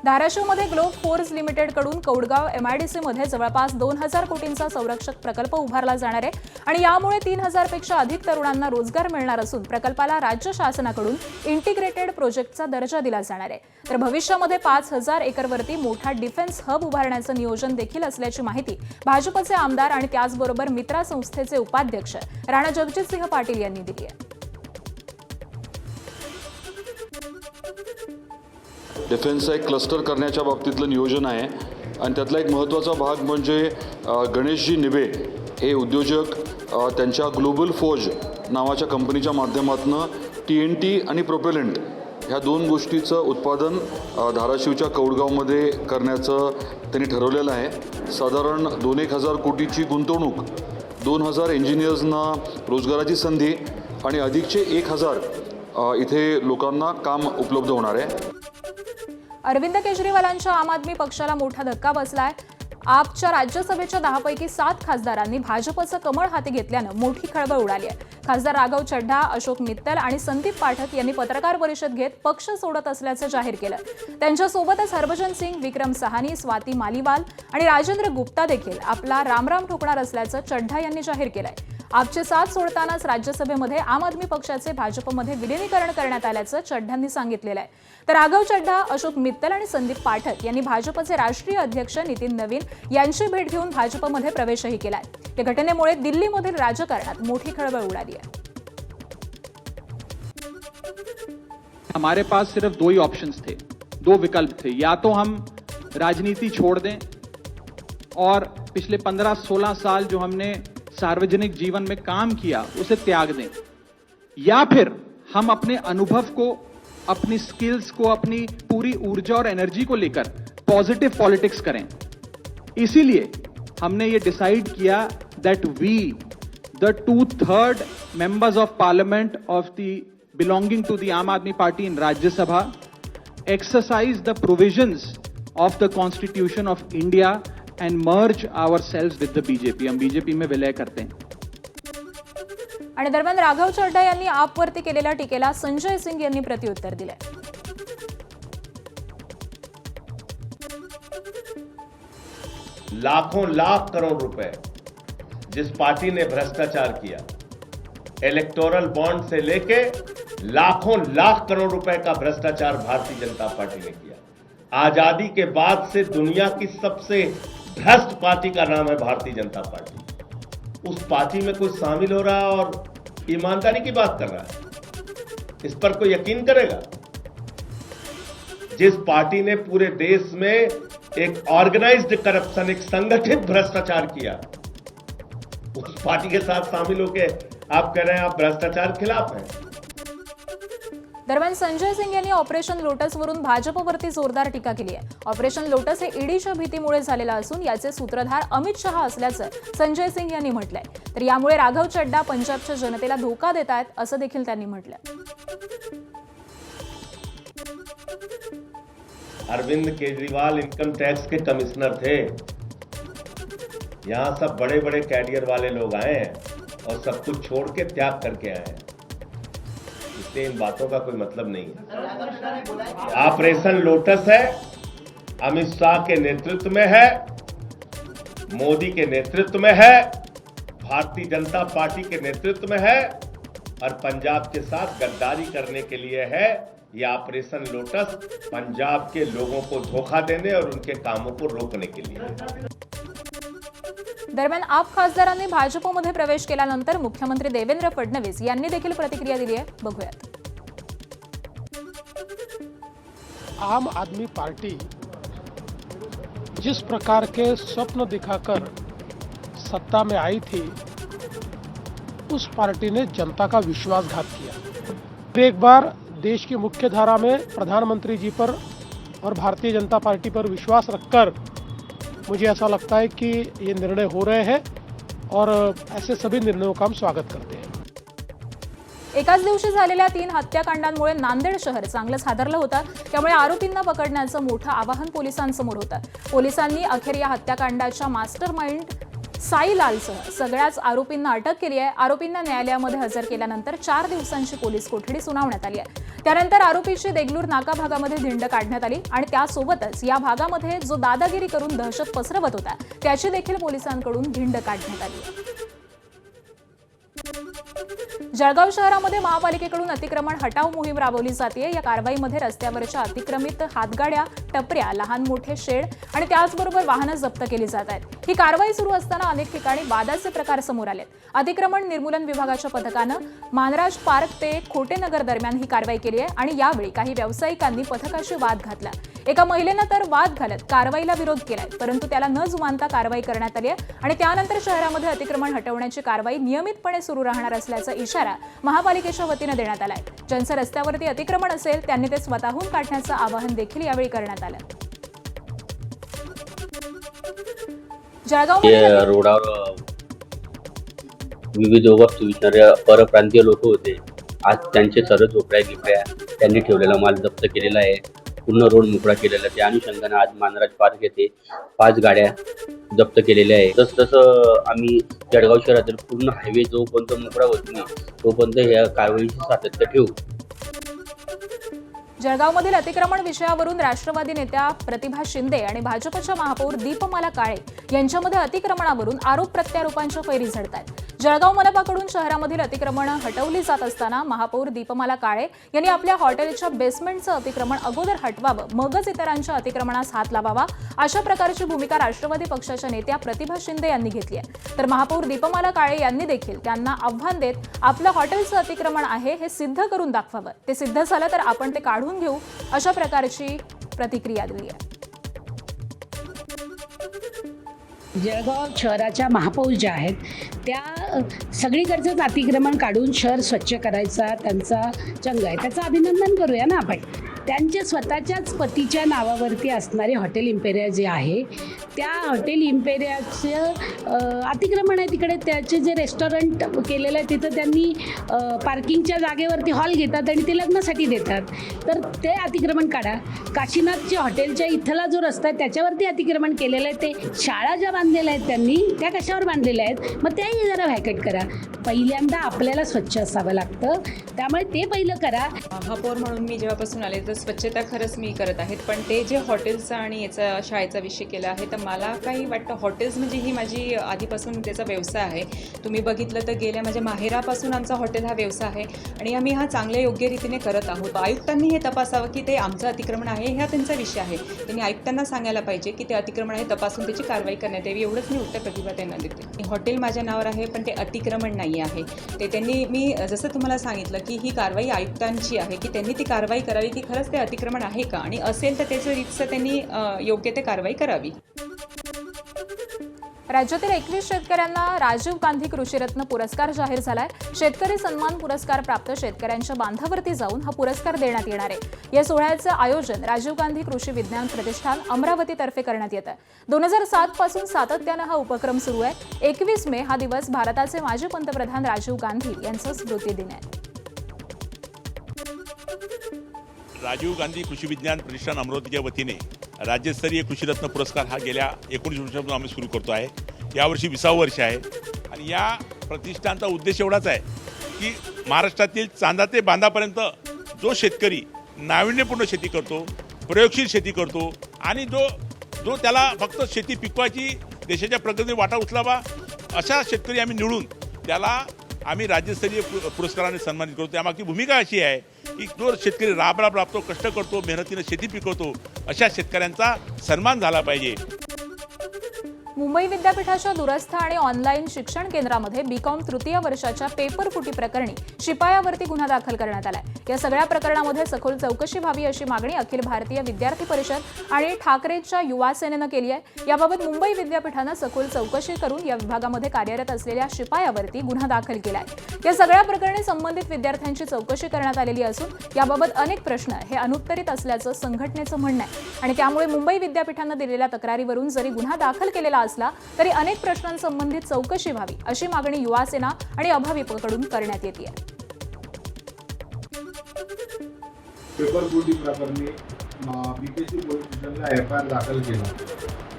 धाराशिवमध्ये globe force लिमिटेडकडून Kaudgaon MIDC मध्ये जवळपास 2000 कोटींचा संरक्षक प्रकल्प उभारला जाणार आहे आणि यामुळे 3000 पेक्षा अधिक तरुणांना रोजगार मिळणार असून प्रकल्पाला राज्य शासनाकडून इंटिग्रेटेड प्रोजेक्टचा दर्जा दिला जाणार आहे। तर भविष्यामध्ये 5000 एकरवरती मोठा डिफेन्स हब उभारण्याचं नियोजन देखील असल्याची माहिती भाजपचे आमदार आणि त्याचबरोबर मित्रा संस्थेचे उपाध्यक्ष राणा जगजितसिंह पाटील यांनी दिली आहे। डिफेन्सचा एक क्लस्टर करण्याच्या बाबतीतलं नियोजन आहे आणि त्यातला एक महत्त्वाचा भाग म्हणजे गणेशजी निबे हे उद्योजक त्यांच्या ग्लोबल फोर्ज नावाच्या कंपनीच्या माध्यमातून TNT आणि प्रोपेलंट ह्या दोन गोष्टीचं उत्पादन धाराशिवच्या कौडगावमध्ये करण्याचं त्यांनी ठरवलेलं आहे। साधारण 2-1000 कोटीची गुंतवणूक, 2000 इंजिनियर्सना रोजगाराची संधी आणि अधिकचे 1000 इथे लोकांना काम उपलब्ध होणार आहे। अरविंद केजरीवालांच्या आम आदमी पक्षाला मोठा धक्का बसलाय। आपच्या राज्यसभेच्या 10 पैकी 7 खासदारांनी भाजपचं कमळ हाती घेतल्यानं मोठी खळबळ उडाली आहे। खासदार राघव चड्ढा, अशोक मित्तल आणि संदीप पाठक यांनी पत्रकार परिषद घेत पक्ष सोडत असल्याचं जाहीर केलं। त्यांच्यासोबतच हरभजन सिंग, विक्रम सहानी, स्वाती मालीवाल आणि राजेंद्र गुप्ता देखील आपला रामराम ठोकणार असल्याचं चड्ढा यांनी जाहीर केलंय। आपचे साथ सोडतानाच राज्यसभेमध्ये आम आदमी पक्षाचे भाजपमध्ये विलीनीकरण करण्यात आल्याचं चड्ढांनी सांगितलेलं आहे। तर राघव चड्ढा, अशोक मित्तल आणि संदीप पाठक यांनी भाजपचे राष्ट्रीय अध्यक्ष नितीन नवीन यांची भेट घेऊन भाजपमध्ये प्रवेशही केलाय। या घटनेमुळे दिल्लीमधील राजकारणात मोठी खळबळ उडाली आहे। हमारे पास सिर्फ 2 ही ऑप्शंस थे, 2 विकल्प थे। या तो हम राजनीति छोड़ दें और पिछले 15-16 साल जो हमने सार्वजनिक जीवन में काम किया उसे त्याग दें, या फिर हम अपने अनुभव को, अपनी स्किल्स को, अपनी पूरी ऊर्जा और एनर्जी को लेकर पॉजिटिव पॉलिटिक्स करें। इसीलिए हमने ये डिसाइड किया that we the 2/3 members of parliament of the belonging to the Aam Aadmi party in Rajya Sabha exercise the provisions of the constitution of India and merge ourselves with the BJP. हम BJP में विलय करते हैं। आणि दरम्यान राघव चड्ढा यांनी आपवरती केलेल्या टीकेला संजय सिंग यांनी प्रत्युत्तर दिले। लाखों लाख करोड़ रुपए जिस पार्टी ने भ्रष्टाचार किया, इलेक्टोरल बॉन्ड से लेके लाखों लाख करोड़ रुपए का भ्रष्टाचार भारतीय जनता पार्टी ने किया। आजादी के बाद से दुनिया की सबसे भ्रष्ट पार्टी का नाम है भारतीय जनता पार्टी। उस पार्टी में कोई शामिल हो रहा है और ईमानदारी की बात कर रहा है, इस पर कोई यकीन करेगा? जिस पार्टी ने पूरे देश में एक ऑर्गेनाइज्ड करप्शन, एक संगठित भ्रष्टाचार किया, उस पार्टी के साथ शामिल होके आप कह रहे हैं आप भ्रष्टाचार खिलाफ हैं। दरम्यान संजय सिंग यांनी ऑपरेशन लोटसवरून भाजपवरती जोरदार टीका केली आहे। ऑपरेशन लोटस हे ईडीच्या भीतीमुळे झालेलं असून याचे सूत्रधार अमित शहा असल्याचं संजय सिंग यांनी म्हटलंय। तर यामुळे राघव चड्ढा पंजाबच्या जनतेला धोका देत आहेत असं देखील त्यांनी म्हटलंय। अरविंद केजरीवाल इनकम टैक्स के कमिश्नर थे। यहां सब बड़े बड़े कैरियर वाले लोग आए हैं और सब कुछ छोड़ के त्याग करके आए हैं, इसलिए इन बातों का कोई मतलब नहीं है। ऑपरेशन लोटस है, अमित शाह के नेतृत्व में है, मोदी के नेतृत्व में है, भारतीय जनता पार्टी के नेतृत्व में है और पंजाब के साथ गद्दारी करने के लिए है। यह ऑपरेशन लोटस पंजाब के लोगों को धोखा देने और उनके कामों को रोकने के लिए। दरम्यान आप खासदारांनी भाजपमध्ये प्रवेश केल्यानंतर मुख्यमंत्री देवेंद्र फडणवीस यांनी देखील प्रतिक्रिया दिली आहे, बघूयात। आम आदमी पार्टी जिस प्रकार के स्वप्न दिखाकर सत्ता में आई थी, उस पार्टी ने जनता का विश्वासघात किया। एक बार देश की मुख्य धारा में प्रधानमंत्री जी पर और भारतीय जनता पार्टी पर विश्वास रखकर मुझे ऐसा लगता है कि ये निर्णय हो रहे हैं और ऐसे सभी निर्णयों का हम स्वागत करते हैं। एकाच दिवशी झालेल्या 3 हत्याकांडांमुळे नांदेड शहर चांगलंच हादरलं होतं। त्यामुळे आरोपींना पकडण्याचं मोठं आवाहन पोलिसांसमोर होतं। पोलिसांनी अखेर या हत्याकांडाच्या मास्टरमाइंड साईलालसह सगळ्याच आरोपींना अटक केली आहे। आरोपींना न्यायालयामध्ये हजर केल्यानंतर 4 दिवसांची पोलीस कोठडी सुनावण्यात आली आहे। त्यानंतर आरोपीची देगलूर नाका भागामध्ये धिंड काढण्यात आली आणि त्यासोबतच या भागामध्ये जो दादागिरी करून दहशत पसरवत होता त्याची देखील पोलिसांकडून धिंड काढण्यात आली आहे। जळगाव शहरामध्ये महापालिकेकडून अतिक्रमण हटाव मोहीम राबवली जाते। या कारवाईमध्ये रस्त्यावरच्या अतिक्रमित हातगाड्या, टपऱ्या, लहान मोठे शेड आणि त्याचबरोबर वाहनं जप्त केली जात आहेत। ही कारवाई सुरू असताना अनेक ठिकाणी वादाचे प्रकार समोर आलेत। अतिक्रमण निर्मूलन विभागाच्या पथकानं मानराज पार्क ते खोटेनगर दरम्यान ही कारवाई केली आहे आणि यावेळी काही व्यावसायिकांनी पथकाशी वाद घातला। एका महिलेनं तर वाद घालत कारवाईला विरोध केलाय, परंतु त्याला न जुमानता कारवाई करण्यात आली आहे आणि त्यानंतर शहरामध्ये अतिक्रमण हटवण्याची कारवाई नियमितपणे सुरू राहणार असल्याचा इशारा महापालिकेच्या वतीनं देण्यात आलाय। ज्यांचं रस्त्यावरती अतिक्रमण असेल त्यांनी ते स्वतःहून काढण्याचं आवाहन देखील यावेळी करण्यात आलं। जळगावमध्ये रोडावर विविध वस्तू विकणाऱ्या परप्रांतीय लोक होते। आज त्यांचे सर्व झोपड्या गिपड्या त्यांनी ठेवलेला माल जप्त केलेला आहे। पूर्ण रोड मोकळा केलेला आहे। त्या अनुषंगाने आज मानराज पार्क येथे 5 गाड्या जप्त केलेल्या आहे। तसं आम्ही जळगाव शहरातील पूर्ण हायवे जोपर्यंत मोकळा होत नाही तोपर्यंत या कारवाईचे सातत्य ठेवू। जळगावमधील अतिक्रमण विषयावरून राष्ट्रवादी नेत्या प्रतिभा शिंदे आणि भाजपच्या महापौर दीपमाला काळे यांच्यामध्ये अतिक्रमणावरून आरोप प्रत्यारोपांच्या फैरी झडतात। जळगाव मनपाकडून शहरामधील अतिक्रमण हटवली जात असताना महापौर दीपमाला काळे यांनी आपल्या हॉटेलच्या बेसमेंटचं अतिक्रमण अगोदर हटवावं, मगच इतरांच्या अतिक्रमणास हात लावावा, अशा प्रकारची भूमिका राष्ट्रवादी पक्षाच्या नेत्या प्रतिभा शिंदे यांनी घेतली आहे। तर महापौर दीपमाला काळे यांनी देखील त्यांना आव्हान देत आपलं हॉटेलचं अतिक्रमण आहे हे सिद्ध करून दाखवावं, ते सिद्ध झालं तर आपण ते काढून घेऊ, अशा प्रकारची प्रतिक्रिया दिली आहे। जळगाव शहराच्या महापौर ज्या आहेत त्या सगळीकडचंच अतिक्रमण काढून शहर स्वच्छ करायचा त्यांचा चंग आहे, त्याचं अभिनंदन करूया ना आपण। त्यांच्या स्वतःच्याच पतीच्या नावावरती असणारे हॉटेल इम्पेरिया जे आहे त्या हॉटेल इम्पेरियाचं अतिक्रमण आहे। तिकडे त्याचे जे रेस्टॉरंट केलेलं आहे तिथं त्यांनी पार्किंगच्या जागेवरती हॉल घेतात आणि ते लग्नासाठी देतात, तर ते अतिक्रमण काढा। काशीनाथच्या हॉटेलच्या इथला जो रस्ता आहे त्याच्यावरती अतिक्रमण केलेलं आहे, ते शाळा ज्या बांधलेल्या आहेत त्यांनी त्या कशावर बांधलेल्या आहेत, मग त्याही जरा व्हॅकेट करा। पहिल्यांदा आपल्याला स्वच्छ असावं लागतं, त्यामुळे ते पहिलं करा। महापौर म्हणून मी जेव्हापासून आले तर स्वच्छता खरंच मी करत आहेत, पण ते जे हॉटेल्सचा आणि याचा शाळेचा विषय केला आहे तर मला काही वाटतं हॉटेल्स म्हणजे ही माझी आधीपासून त्याचा व्यवसाय आहे। तुम्ही बघितलं तर गेल्या माझ्या माहेरापासून आमचा हॉटेल हा व्यवसाय आहे आणि आम्ही हा चांगल्या योग्य रीतीने करत आहोत। आयुक्तांनी हे तपासावं की ते आमचं अतिक्रमण आहे, हा त्यांचा विषय आहे। त्यांनी आयुक्तांना सांगायला पाहिजे की ते अतिक्रमण आहे तपासून त्याची कारवाई करण्यात यावी, एवढंच मी उत्तर प्रतिभा त्यांना देते। हॉटेल माझ्या नावावर आहे पण ते अतिक्रमण नाही आहे, ते त्यांनी मी जसं तुम्हाला सांगितलं की ही कारवाई आयुक्तांची आहे की त्यांनी ती कारवाई करावी की खरंच ते अतिक्रमण आहे का आणि असेल तर त्याचं रीतसर त्यांनी योग्य ते कारवाई करावी। राज्यातील 21 शेतकऱ्यांना राजीव गांधी कृषीरत्न पुरस्कार जाहीर झालाय। शेतकरी सन्मान पुरस्कार प्राप्त शेतकऱ्यांच्या बांधावरती जाऊन हा पुरस्कार देण्यात येणार आहे। या सोहळ्याचं आयोजन राजीव गांधी कृषी विज्ञान प्रतिष्ठान अमरावतीतर्फे करण्यात येतं। 2007 पासून सातत्यानं हा उपक्रम सुरू आहे। 21 मे हा दिवस भारताचे माजी पंतप्रधान राजीव गांधी यांचा स्मृती दिन आहे। राजीव गांधी कृषी विज्ञान प्रतिष्ठान अमरावतीच्या वतीने राज्यस्तरीय कृषीरत्न पुरस्कार हा गेल्या 19 वर्षापासून आम्ही सुरू करतो आहे। यावर्षी 20वं वर्ष आहे आणि या प्रतिष्ठानचा उद्देश एवढाच आहे की महाराष्ट्रातील चांदा ते बांधापर्यंत जो शेतकरी नाविन्यपूर्ण शेती करतो, प्रयोगशील शेती करतो आणि जो त्याला फक्त शेती पिकवायची, देशाच्या प्रगतीत वाटा उचलावा अशा शेतकरी आम्ही निवडून त्याला आम्ही राज्यस्तरीय पुरस्काराने सन्मानित करतो। त्यामागची भूमिका अशी आहे की जो शेतकरी राबतो, कष्ट करतो, मेहनतीने शेती पिकवतो अशा शेतकऱ्यांचा सन्मान झाला पाहिजे। मुंबई विद्यापीठाच्या दूरस्थ आणि ऑनलाईन शिक्षण केंद्रामध्ये बीकॉम तृतीय वर्षाच्या पेपर फुटी प्रकरणी शिपायावरती गुन्हा दाखल करण्यात आलाय। या सगळ्या प्रकरणामध्ये सखोल चौकशी व्हावी अशी मागणी अखिल भारतीय विद्यार्थी परिषद आणि ठाकरेंच्या युवा सेनेनं केली आहे। याबाबत मुंबई विद्यापीठानं सखोल चौकशी करून या विभागामध्ये कार्यरत असलेल्या शिपायावरती गुन्हा दाखल केलाय। या सगळ्या प्रकरणी संबंधित विद्यार्थ्यांची चौकशी करण्यात आलेली असून याबाबत अनेक प्रश्न हे अनुत्तरित असल्याचं संघटनेचं म्हणणं आहे आणि त्यामुळे मुंबई विद्यापीठानं दिलेल्या तक्रारीवरून जरी गुन्हा दाखल केलेला असला तरी अनेक प्रश्नांसंबंधित चौकशी व्हावी अशी मागणी युवा सेना आणि अभाविपकडून करण्यात येते। पेपर फुटी प्रकरणी बीकेसी पोलीस स्टेशनला एफआयआर दाखल केला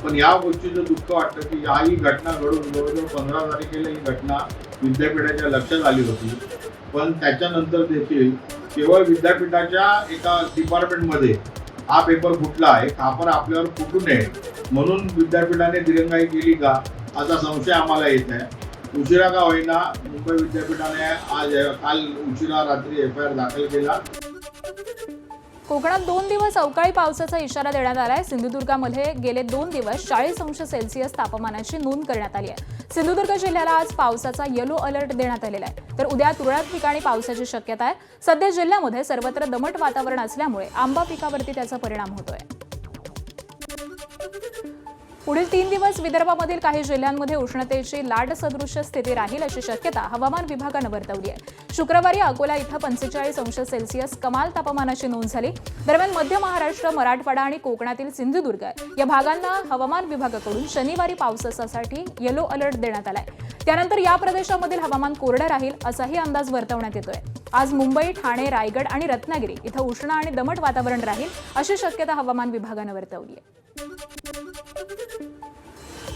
पण या गोष्टीचं दुःख वाटतं की ही घटना घडून जवळजवळ 15 तारखेला ही घटना विद्यापीठाच्या लक्षात आली होती, पण त्याच्यानंतर देखील केवळ विद्यापीठाच्या एका डिपार्टमेंटमध्ये हा पेपर फुटला आहे, खापर आपल्यावर फुटू नये म्हणून विद्यापीठाने दिरंगाई केली का असा संशय आम्हाला येत आहे। उशिरा का होईना मुंबई विद्यापीठाने काल उशिरा रात्री FIR दाखल केला। कोकणात 2 दिवस अवकाळी पावसाचा इशारा देण्यात आलाय। सिंधुदुर्गामध्ये गेले 2 दिवस 40 अंश सेल्सिअस तापमानाची नोंद करण्यात आली आहे। सिंधुदुर्ग जिल्ह्याला आज पावसाचा येलो अलर्ट देण्यात आलेला आहे, तर उद्या तुरळक ठिकाणी पावसाची शक्यता आहे। सध्या जिल्ह्यामध्ये सर्वत्र दमट वातावरण असल्यामुळे आंबा पिकावरती त्याचा परिणाम होतोय। पुढील 3 दिवस विदर्भामधील काही जिल्ह्यांमध्ये उष्णतेची लाट सदृश्य स्थिती राहील अशी शक्यता हवामान विभागानं वर्तवली आहे। शुक्रवारी अकोला इथं 45 अंश सेल्सिअस कमाल तापमानाची नोंद झाली। दरम्यान मध्य महाराष्ट्र, मराठवाडा आणि कोकणातील सिंधुदुर्ग या भागांना हवामान विभागाकडून शनिवारी पावसासाठी येलो अलर्ट देण्यात आलाय। त्यानंतर या प्रदेशामधील हवामान कोरडं राहील असाही अंदाज वर्तवण्यात येतोय। आज मुंबई, ठाणे, रायगड आणि रत्नागिरी इथं उष्ण आणि दमट वातावरण राहील अशी शक्यता हवामान विभागानं वर्तवली आहे।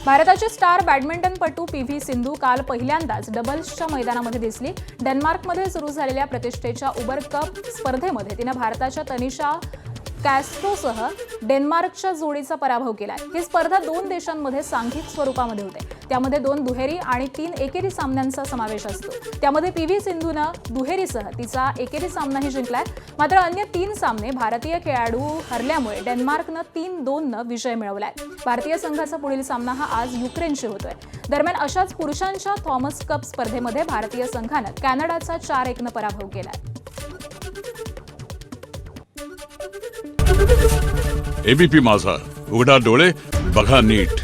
भारताची स्टार बॅडमिंटनपटू PV सिंधू काल पहिल्यांदाच डबल्सच्या मैदानामध्ये दिसली। डेन्मार्कमध्ये सुरू झालेल्या प्रतिष्ठेच्या उबर कप स्पर्धेमध्ये तिनं भारताच्या तनिषा कॅस्ट्रोसह डेन्मार्कच्या जोडीचा पराभव केलाय। ही स्पर्धा 2 देशांमध्ये सांघिक स्वरूपामध्ये होते, त्यामध्ये 2 दुहेरी आणि 3 एकेरी सामन्यांचा समावेश असतो। त्यामध्ये PV सिंधूनं दुहेरीसह तिचा एकेरी सामनाही जिंकलाय। मात्र अन्य 3 सामने भारतीय खेळाडू हरल्यामुळे डेन्मार्कनं 3-2 विजय मिळवलाय। भारतीय संघाचा पुढील सामना हा आज युक्रेनशी होतोय। दरम्यान अशाच पुरुषांच्या थॉमस कप स्पर्धेमध्ये भारतीय संघानं कॅनडाचा 4-1 पराभव केलाय। ABP माझा, उघडा डोळे बघा नीट।